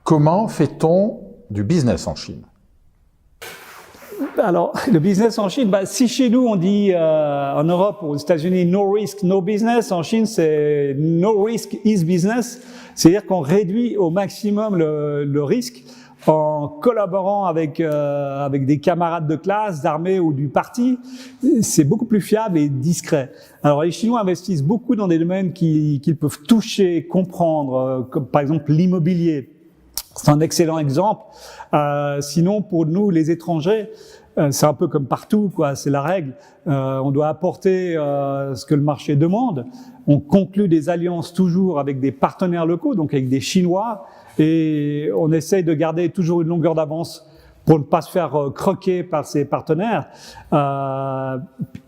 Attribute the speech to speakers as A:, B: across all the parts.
A: Comment fait-on du business en Chine?
B: Alors, le business en Chine, si chez nous on dit en Europe ou aux États-Unis no risk, no business, en Chine c'est no risk is business, c'est-à-dire qu'on réduit au maximum le risque en collaborant avec des camarades de classe, d'armée ou du parti. C'est beaucoup plus fiable et discret. Alors les Chinois investissent beaucoup dans des domaines qu'ils peuvent toucher, comprendre, comme par exemple l'immobilier. C'est un excellent exemple. Sinon, pour nous, les étrangers, c'est un peu comme partout, quoi. C'est la règle. On doit apporter ce que le marché demande. On conclut des alliances toujours avec des partenaires locaux, donc avec des Chinois, et on essaye de garder toujours une longueur d'avance pour ne pas se faire croquer par ses partenaires.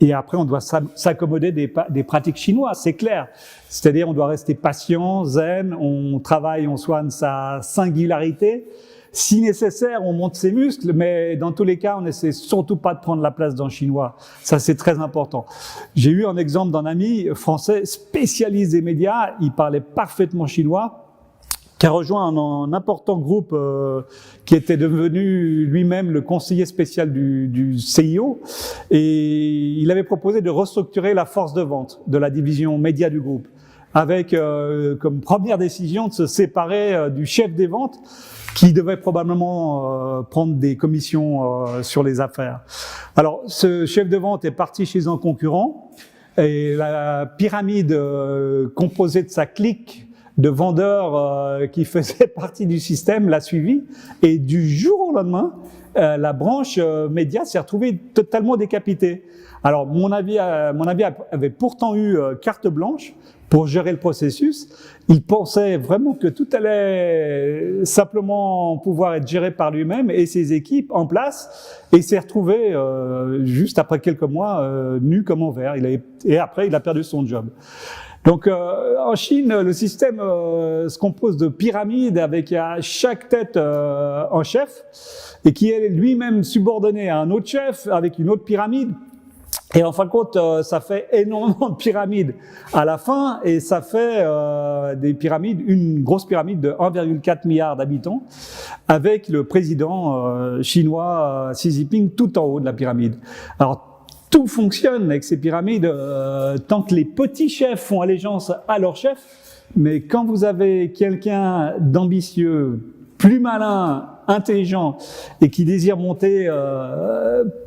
B: Et après, on doit s'accommoder des pratiques chinoises, c'est clair. C'est-à-dire, on doit rester patient, zen, on travaille, on soigne sa singularité. Si nécessaire, on monte ses muscles, mais dans tous les cas, on n'essaie surtout pas de prendre la place d'un Chinois. Ça, c'est très important. J'ai eu un exemple d'un ami français spécialiste des médias, il parlait parfaitement chinois, qui a rejoint un important groupe qui était devenu lui-même le conseiller spécial du CIO, et il avait proposé de restructurer la force de vente de la division média du groupe, avec comme première décision de se séparer du chef des ventes, qui devait probablement prendre des commissions sur les affaires. Alors, ce chef de vente est parti chez un concurrent, et la pyramide composée de sa clique de vendeurs qui faisaient partie du système l'a suivi, et du jour au lendemain, la branche média s'est retrouvée totalement décapitée. Alors, mon ami avait pourtant eu carte blanche pour gérer le processus. Il pensait vraiment que tout allait simplement pouvoir être géré par lui-même et ses équipes en place, et il s'est retrouvé juste après quelques mois nu comme en verre. Et après, il a perdu son job. Donc, en Chine, le système se compose de pyramides avec à chaque tête un chef, et qui est lui-même subordonné à un autre chef avec une autre pyramide. Et en fin de compte, ça fait énormément de pyramides à la fin, et ça fait des pyramides, une grosse pyramide de 1,4 milliard d'habitants, avec le président chinois Xi Jinping tout en haut de la pyramide. Alors, tout fonctionne avec ces pyramides tant que les petits chefs font allégeance à leur chef, mais quand vous avez quelqu'un d'ambitieux, plus malin, intelligent, et qui désire monter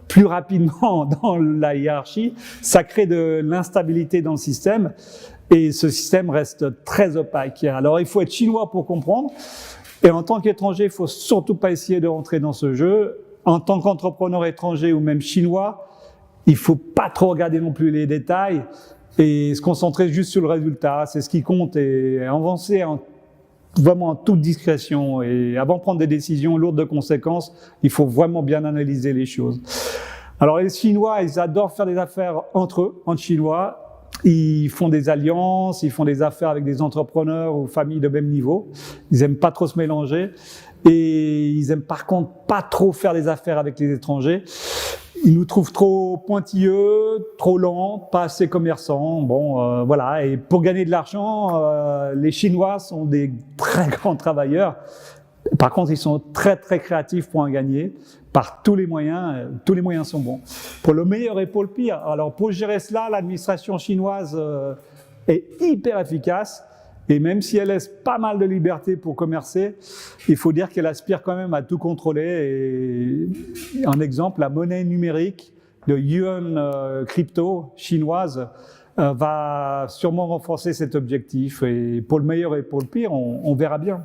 B: plus rapidement dans la hiérarchie, ça crée de l'instabilité dans le système, et ce système reste très opaque. Alors il faut être chinois pour comprendre, et en tant qu'étranger, il faut surtout pas essayer de rentrer dans ce jeu. En tant qu'entrepreneur étranger ou même chinois, il faut pas trop regarder non plus les détails et se concentrer juste sur le résultat. C'est ce qui compte, et avancer vraiment en toute discrétion. Et avant de prendre des décisions lourdes de conséquences, il faut vraiment bien analyser les choses. Alors les Chinois, ils adorent faire des affaires entre eux, entre Chinois. Ils font des alliances, ils font des affaires avec des entrepreneurs ou familles de même niveau. Ils aiment pas trop se mélanger, et ils aiment par contre pas trop faire des affaires avec les étrangers. Ils nous trouvent trop pointilleux, trop lents, pas assez commerçants. Bon, voilà. Et pour gagner de l'argent, les Chinois sont des très grands travailleurs. Par contre, ils sont très très créatifs pour en gagner par tous les moyens. Tous les moyens sont bons. Pour le meilleur et pour le pire. Alors, pour gérer cela, l'administration chinoise est hyper efficace. Et même si elle laisse pas mal de liberté pour commercer, il faut dire qu'elle aspire quand même à tout contrôler. Et un exemple, la monnaie numérique de yuan crypto chinoise va sûrement renforcer cet objectif. Et pour le meilleur et pour le pire, on verra bien.